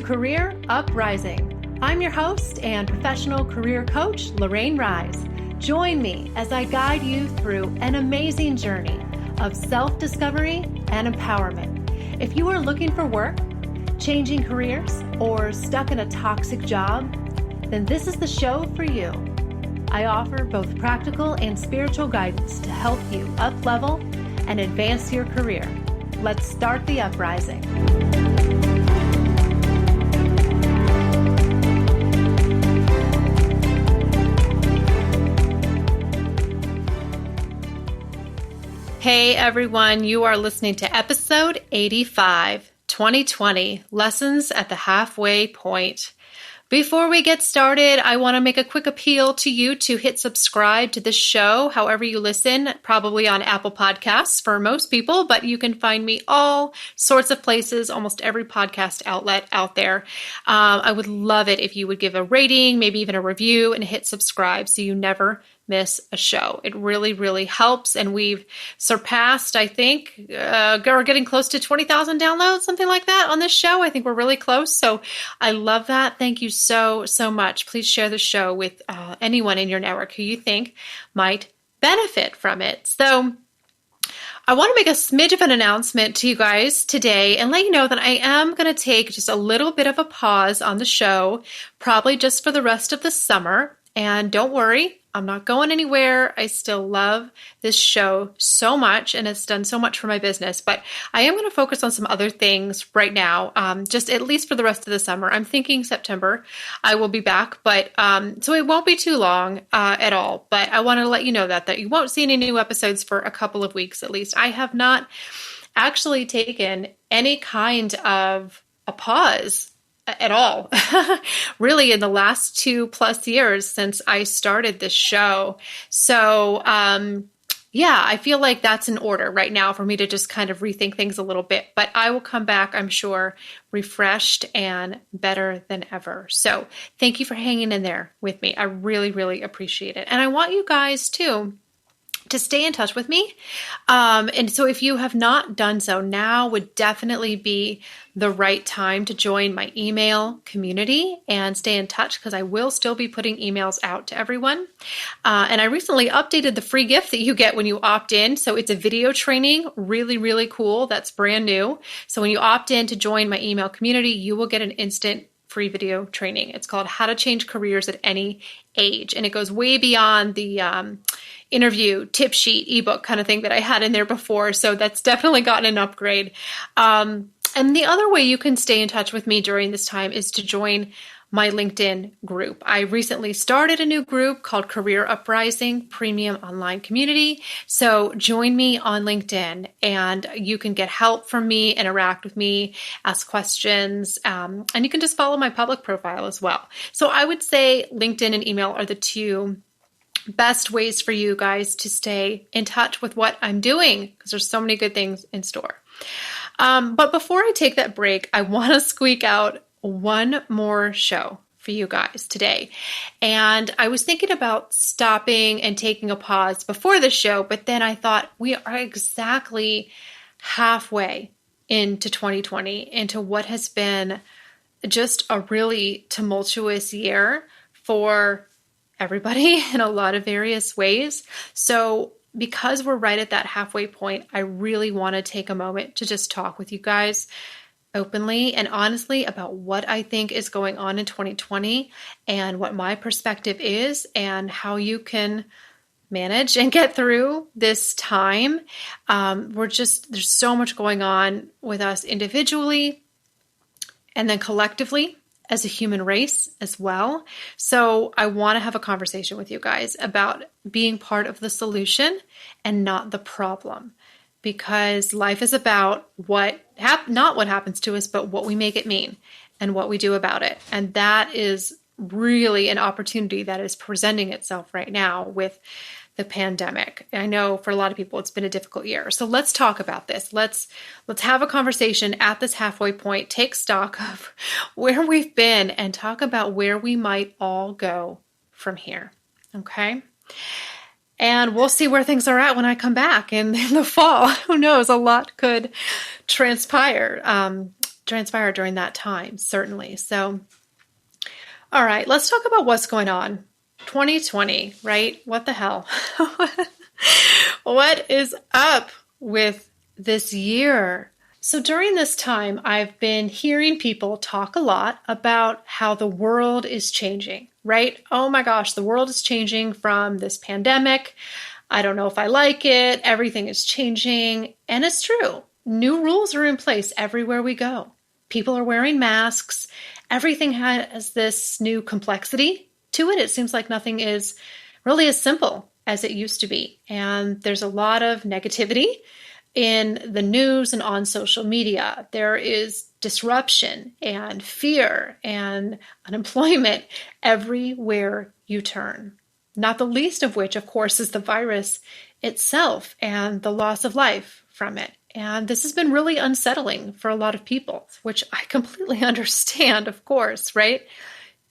Career Uprising. I'm your host and professional career coach, Lorraine Rise. Join me as I guide you through an amazing journey of self-discovery and empowerment. If you are looking for work, changing careers, or stuck in a toxic job, then this is the show for you. I offer both practical and spiritual guidance to help you up-level and advance your career. Let's start the uprising. Hey everyone, you are listening to episode 85, 2020, Lessons at the Halfway Point. Before we get started, I want to make a quick appeal to you to hit subscribe to this show, however you listen, probably on Apple Podcasts for most people, but you can find me all sorts of places, almost every podcast outlet out there. I would love it if you would give a rating, maybe even a review, and hit subscribe so you never miss a show. It really, really helps. And we've surpassed, I think, we're getting close to 20,000 downloads, something like that on this show. I think we're really close. So I love that. Thank you so, so much. Please share the show with anyone in your network who you think might benefit from it. So I want to make a smidge of an announcement to you guys today and let you know that I am going to take just a little bit of a pause on the show, probably just for the rest of the summer. And don't worry, I'm not going anywhere. I still love this show so much, and it's done so much for my business. But I am going to focus on some other things right now, just at least for the rest of the summer. I'm thinking September I will be back, but so it won't be too long at all. But I want to let you know that you won't see any new episodes for a couple of weeks at least. I have not actually taken any kind of a pause at all, really, in the last 2+ years since I started this show. So, I feel like that's in order right now for me to just kind of rethink things a little bit, but I will come back, I'm sure, refreshed and better than ever. So thank you for hanging in there with me. I really, really appreciate it. And I want you guys to stay in touch with me. And so if you have not done so, now would definitely be the right time to join my email community and stay in touch, because I will still be putting emails out to everyone. And I recently updated the free gift that you get when you opt in. So it's a video training, really, really cool. That's brand new. So when you opt in to join my email community, you will get an instant free video training. It's called How to Change Careers at Any Age. And it goes way beyond the interview tip sheet ebook kind of thing that I had in there before. So that's definitely gotten an upgrade. And the other way you can stay in touch with me during this time is to join my LinkedIn group. I recently started a new group called Career Uprising Premium Online Community. So join me on LinkedIn and you can get help from me, interact with me, ask questions, and you can just follow my public profile as well. So I would say LinkedIn and email are the two best ways for you guys to stay in touch with what I'm doing, because there's so many good things in store. But before I take that break, I want to squeak out one more show for you guys today. And I was thinking about stopping and taking a pause before the show, but then I thought we are exactly halfway into 2020, into what has been just a really tumultuous year for everybody in a lot of various ways. So because we're right at that halfway point, I really want to take a moment to just talk with you guys openly and honestly about what I think is going on in 2020 and what my perspective is and how you can manage and get through this time. There's so much going on with us individually and then collectively as a human race as well. So I want to have a conversation with you guys about being part of the solution and not the problem, because life is about not what happens to us, but what we make it mean and what we do about it. And that is really an opportunity that is presenting itself right now with the pandemic. I know for a lot of people, it's been a difficult year. So let's talk about this. Let's have a conversation at this halfway point, take stock of where we've been and talk about where we might all go from here. Okay. And we'll see where things are at when I come back in the fall. Who knows? A lot could transpire. transpired during that time, certainly. So, all right, let's talk about what's going on. 2020, right? What the hell? What is up with this year? So during this time, I've been hearing people talk a lot about how the world is changing, right? Oh my gosh, the world is changing from this pandemic. I don't know if I like it. Everything is changing. And it's true. New rules are in place everywhere we go. People are wearing masks. Everything has this new complexity to it. It seems like nothing is really as simple as it used to be. And there's a lot of negativity in the news and on social media. There is disruption and fear and unemployment everywhere you turn. Not the least of which, of course, is the virus itself and the loss of life from it. And this has been really unsettling for a lot of people, which I completely understand, of course, right?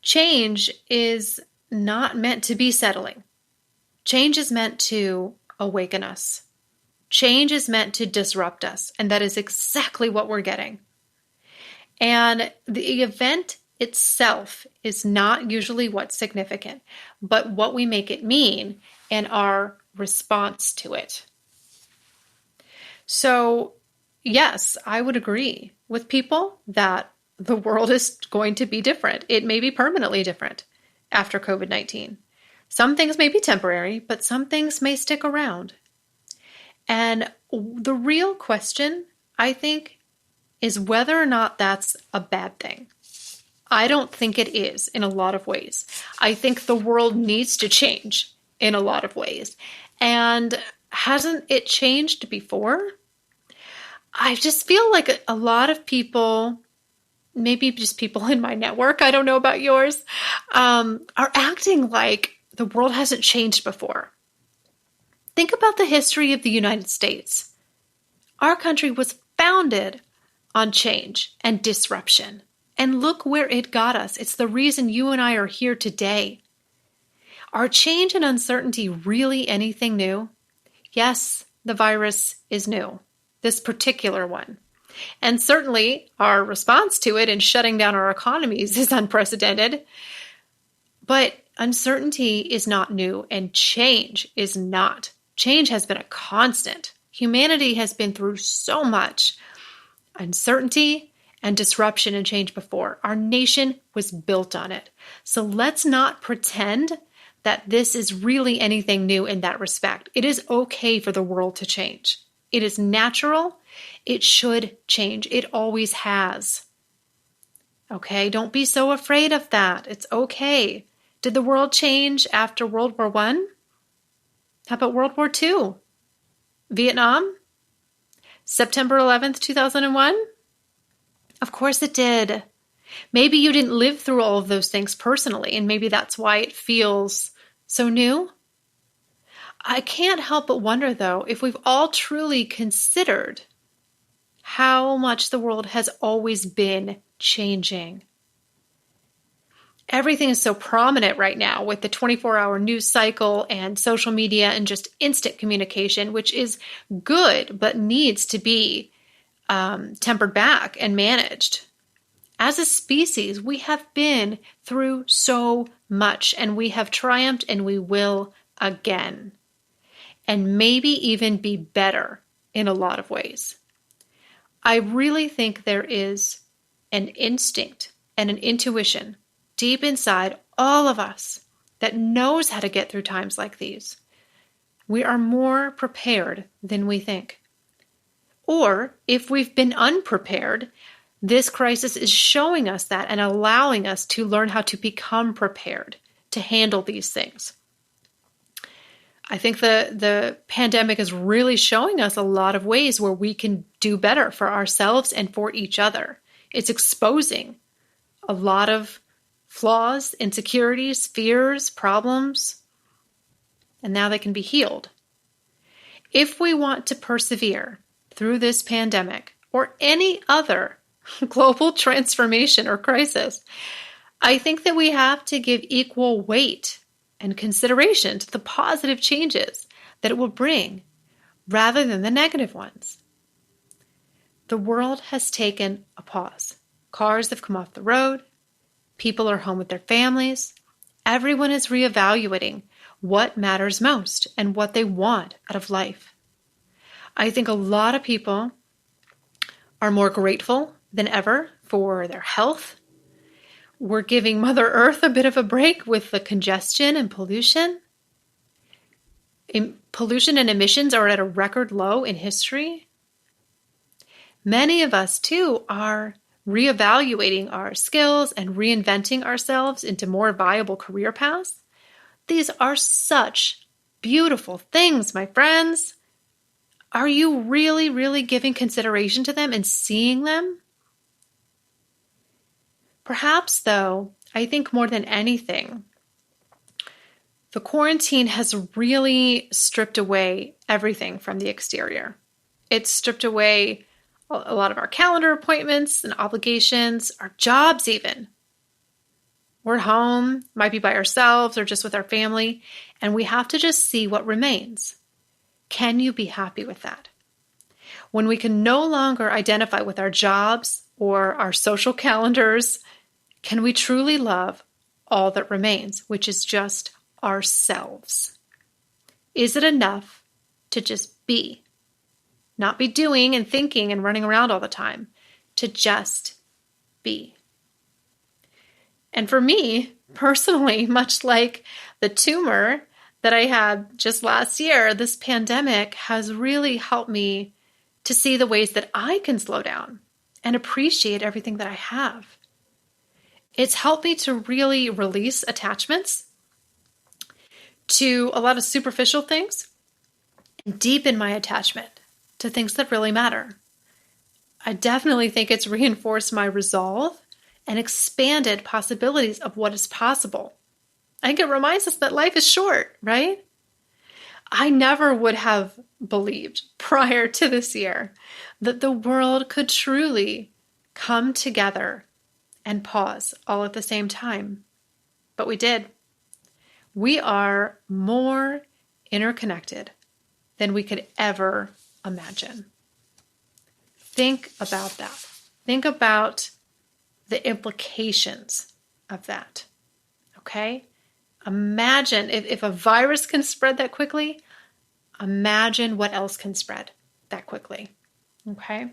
Change is not meant to be settling. Change is meant to awaken us. Change is meant to disrupt us, and that is exactly what we're getting. And the event itself is not usually what's significant, but what we make it mean and our response to it. So, yes, I would agree with people that the world is going to be different. It may be permanently different after COVID-19. Some things may be temporary, but some things may stick around. And the real question, I think, is whether or not that's a bad thing. I don't think it is in a lot of ways. I think the world needs to change in a lot of ways. And hasn't it changed before? I just feel like a lot of people, maybe just people in my network, I don't know about yours, are acting like the world hasn't changed before. Think about the history of the United States. Our country was founded on change and disruption. And look where it got us. It's the reason you and I are here today. Are change and uncertainty really anything new? Yes, the virus is new, this particular one. And certainly our response to it in shutting down our economies is unprecedented. But uncertainty is not new, and change is not. Change has been a constant. Humanity has been through so much uncertainty and disruption and change before. Our nation was built on it. So let's not pretend that this is really anything new in that respect. It is okay for the world to change. It is natural. It should change. It always has. Okay, don't be so afraid of that. It's okay. Did the world change after World War I? How about World War II? Vietnam? September 11th, 2001? Of course it did. Maybe you didn't live through all of those things personally, and maybe that's why it feels so new. I can't help but wonder, though, if we've all truly considered how much the world has always been changing. Everything is so prominent right now with the 24-hour news cycle and social media and just instant communication, which is good, but needs to be tempered back and managed. As a species, we have been through so much, and we have triumphed, and we will again. And maybe even be better in a lot of ways. I really think there is an instinct and an intuition deep inside all of us that knows how to get through times like these. We are more prepared than we think. Or if we've been unprepared, this crisis is showing us that and allowing us to learn how to become prepared to handle these things. I think the pandemic is really showing us a lot of ways where we can do better for ourselves and for each other. It's exposing a lot of flaws, insecurities, fears, problems, and now they can be healed. If we want to persevere through this pandemic or any other global transformation or crisis, I think that we have to give equal weight and consideration to the positive changes that it will bring rather than the negative ones. the world has taken a pause. Cars have come off the road. People are home with their families. Everyone is reevaluating what matters most and what they want out of life. I think a lot of people are more grateful than ever for their health. We're giving Mother Earth a bit of a break with the congestion and pollution. Pollution and emissions are at a record low in history. Many of us, too, are reevaluating our skills and reinventing ourselves into more viable career paths. These are such beautiful things, my friends. Are you really, really giving consideration to them and seeing them? Perhaps, though, I think more than anything, the quarantine has really stripped away everything from the exterior. It's stripped away a lot of our calendar appointments and obligations, our jobs even. We're home, might be by ourselves or just with our family, and we have to just see what remains. Can you be happy with that? When we can no longer identify with our jobs or our social calendars, can we truly love all that remains, which is just ourselves? Is it enough to just be? Not be doing and thinking and running around all the time, to just be. And for me, personally, much like the tumor that I had just last year, this pandemic has really helped me to see the ways that I can slow down and appreciate everything that I have. It's helped me to really release attachments to a lot of superficial things and deepen my attachment to things that really matter. I definitely think it's reinforced my resolve and expanded possibilities of what is possible. I think it reminds us that life is short, right? I never would have believed prior to this year that the world could truly come together and pause all at the same time. But we did. We are more interconnected than we could ever imagine. Think about that. Think about the implications of that. Okay? Imagine if a virus can spread that quickly, imagine what else can spread that quickly. Okay?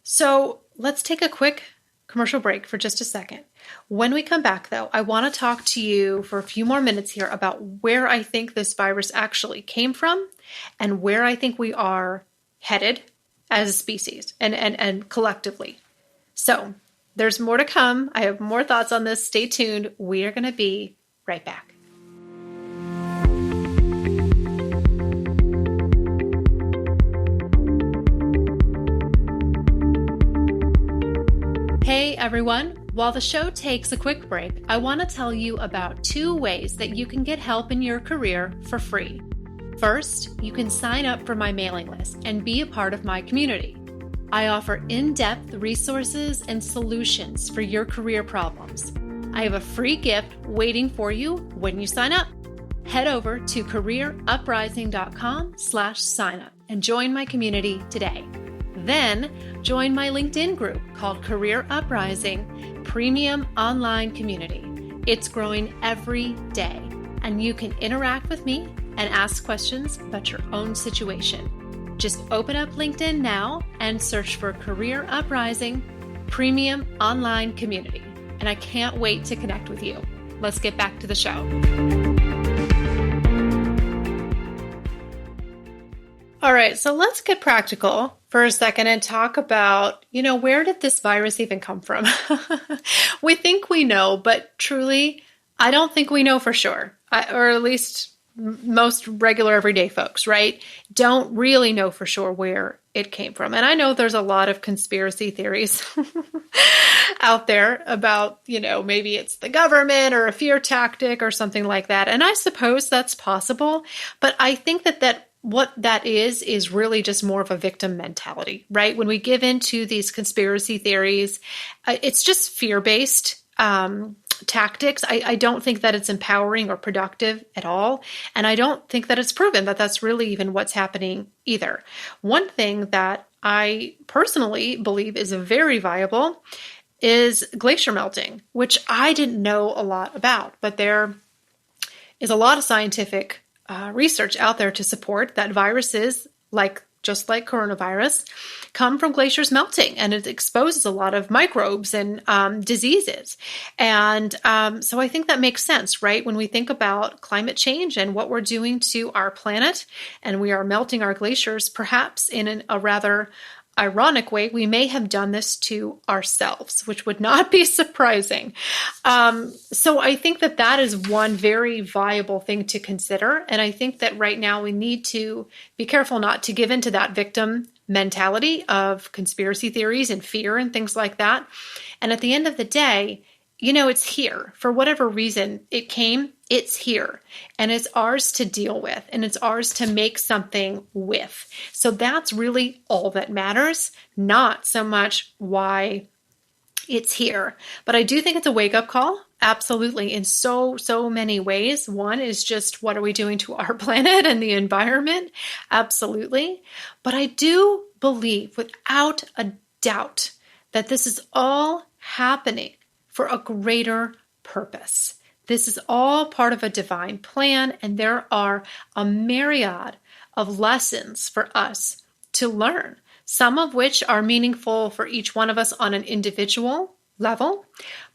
So let's take a quick commercial break for just a second. When we come back, though, I want to talk to you for a few more minutes here about where I think this virus actually came from and where I think we are headed as a species and collectively. So there's more to come. I have more thoughts on this. Stay tuned. We are going to be right back. Hey everyone, while the show takes a quick break, I want to tell you about 2 ways that you can get help in your career for free. First, you can sign up for my mailing list and be a part of my community. I offer in-depth resources and solutions for your career problems. I have a free gift waiting for you when you sign up. Head over to careeruprising.com/signup and join my community today. Then join my LinkedIn group called Career Uprising Premium Online Community. It's growing every day, and you can interact with me and ask questions about your own situation. Just open up LinkedIn now and search for Career Uprising Premium Online Community. And I can't wait to connect with you. Let's get back to the show. All right, so let's get practical for a second and talk about, where did this virus even come from? We think we know, but truly, I don't think we know for sure, or at least most regular everyday folks, right? Don't really know for sure where it came from. And I know there's a lot of conspiracy theories out there about, maybe it's the government or a fear tactic or something like that. And I suppose that's possible, but I think that what that is really just more of a victim mentality, right? When we give into these conspiracy theories, it's just fear-based tactics. I don't think that it's empowering or productive at all. And I don't think that it's proven that that's really even what's happening either. One thing that I personally believe is very viable is glacier melting, which I didn't know a lot about, but there is a lot of scientific research out there to support that viruses, just like coronavirus, come from glaciers melting, and it exposes a lot of microbes and diseases. And so I think that makes sense, right? When we think about climate change and what we're doing to our planet, and we are melting our glaciers, perhaps in a rather ironic way, we may have done this to ourselves, which would not be surprising. So I think that is one very viable thing to consider. And I think that right now we need to be careful not to give into that victim mentality of conspiracy theories and fear and things like that. And at the end of the day, it's here. For whatever reason it came, it's here. And it's ours to deal with, and it's ours to make something with. So that's really all that matters, not so much why it's here. But I do think it's a wake-up call, absolutely, in so many ways. One is just, what are we doing to our planet and the environment? Absolutely. But I do believe, without a doubt, that this is all happening for a greater purpose. This is all part of a divine plan, and there are a myriad of lessons for us to learn, some of which are meaningful for each one of us on an individual level,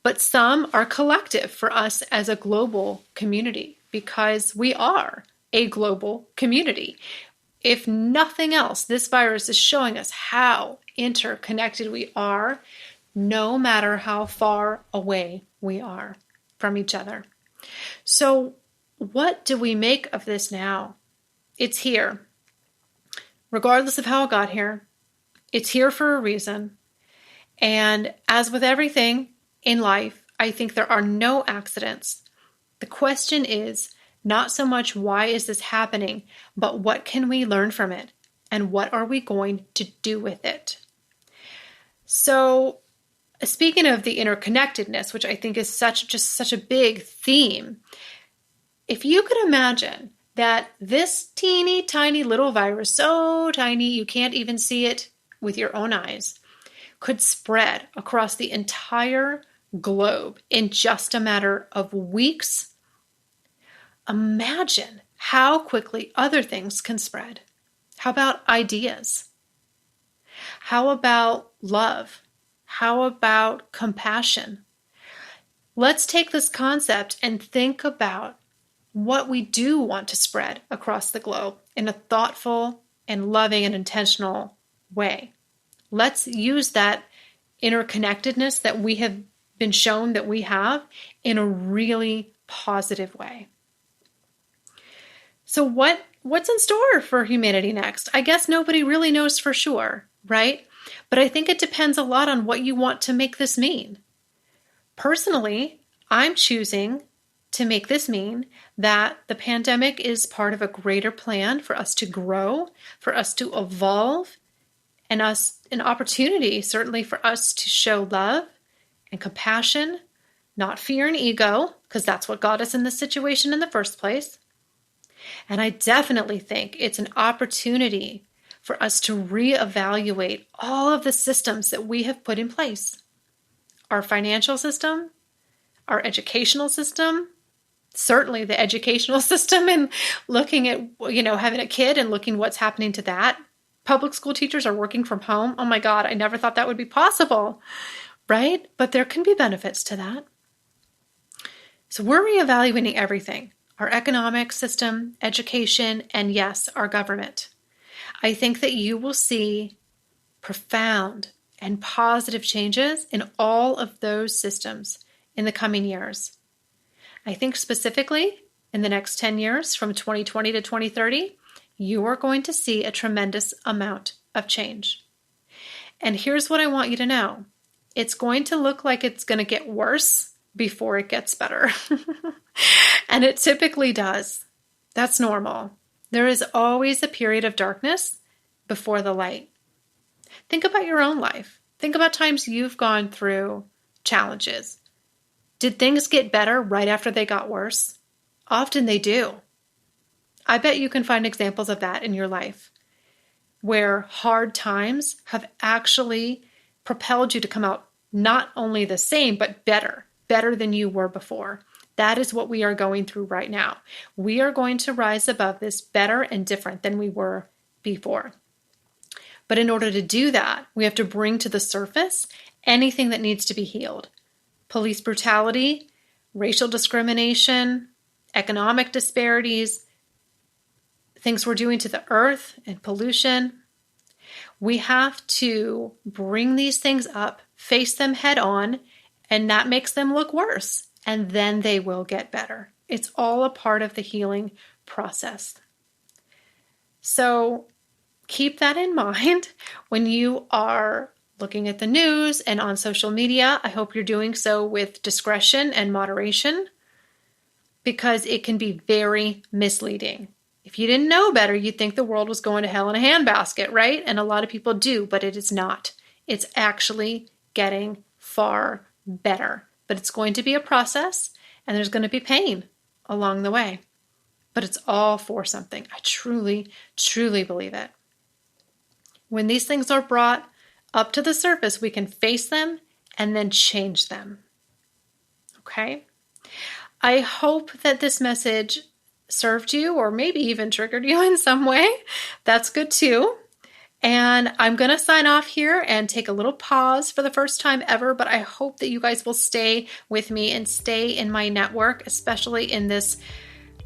but some are collective for us as a global community, because we are a global community. If nothing else, this virus is showing us how interconnected we are, no matter how far away we are from each other. So what do we make of this now? It's here. Regardless of how it got here, it's here for a reason. And as with everything in life, I think there are no accidents. The question is not so much why is this happening, but what can we learn from it? And what are we going to do with it? So speaking of the interconnectedness, which I think is such a big theme, if you could imagine that this teeny tiny little virus, so tiny you can't even see it with your own eyes, could spread across the entire globe in just a matter of weeks, imagine how quickly other things can spread. How about ideas? How about love? How about compassion? Let's take this concept and think about what we do want to spread across the globe in a thoughtful and loving and intentional way. Let's use that interconnectedness that we have been shown that we have in a really positive way. So what's in store for humanity next? I guess nobody really knows for sure, right? But I think it depends a lot on what you want to make this mean. Personally, I'm choosing to make this mean that the pandemic is part of a greater plan for us to grow, for us to evolve, and an opportunity, certainly, for us to show love and compassion, not fear and ego, because that's what got us in this situation in the first place. And I definitely think it's an opportunity for us to reevaluate all of the systems that we have put in place. Our financial system, our educational system, certainly the educational system, and looking at, having a kid and looking what's happening to that. Public school teachers are working from home. Oh my God, I never thought that would be possible, right? But there can be benefits to that. So we're reevaluating everything: our economic system, education, and yes, our government. I think that you will see profound and positive changes in all of those systems in the coming years. I think specifically in the next 10 years, from 2020 to 2030, you are going to see a tremendous amount of change. And here's what I want you to know. It's going to look like it's going to get worse before it gets better. And it typically does. That's normal. There is always a period of darkness before the light. Think about your own life. Think about times you've gone through challenges. Did things get better right after they got worse? Often they do. I bet you can find examples of that in your life. where hard times have actually propelled you to come out not only the same, but better than you were before. That is what we are going through right now. We are going to rise above this better and different than we were before. But in order to do that, we have to bring to the surface anything that needs to be healed. Police brutality, racial discrimination, economic disparities, things we're doing to the earth and pollution. We have to bring these things up, face them head on, and that makes them look worse. And then they will get better. It's all a part of the healing process. So keep that in mind when you are looking at the news and on social media. I hope you're doing so with discretion and moderation, because it can be very misleading. If you didn't know better, you'd think the world was going to hell in a handbasket, right? And a lot of people do, but it is not. It's actually getting far better. But it's going to be a process, and there's going to be pain along the way. But it's all for something. I truly, truly believe it. When these things are brought up to the surface, we can face them and then change them. Okay? I hope that this message served you, or maybe even triggered you in some way. That's good too. And I'm going to sign off here and take a little pause for the first time ever, but I hope that you guys will stay with me and stay in my network, especially in this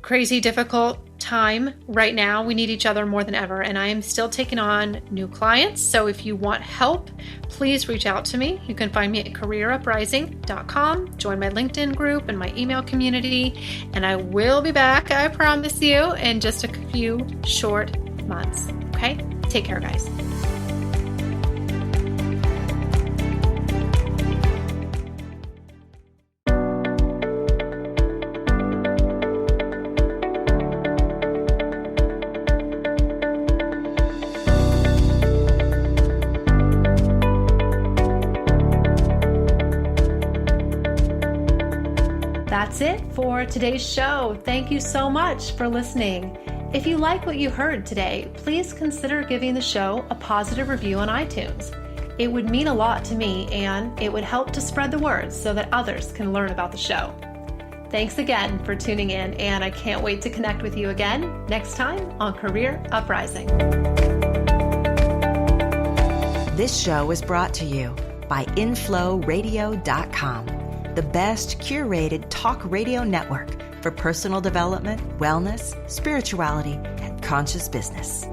crazy, difficult time right now. We need each other more than ever, and I am still taking on new clients. So if you want help, please reach out to me. You can find me at careeruprising.com, join my LinkedIn group and my email community, and I will be back, I promise you, in just a few short months. Okay? Take care, guys. That's it for today's show. Thank you so much for listening. If you like what you heard today, please consider giving the show a positive review on iTunes. It would mean a lot to me, and it would help to spread the word so that others can learn about the show. Thanks again for tuning in, and I can't wait to connect with you again next time on Career Uprising. This show is brought to you by InflowRadio.com, the best curated talk radio network for personal development, wellness, spirituality, and conscious business.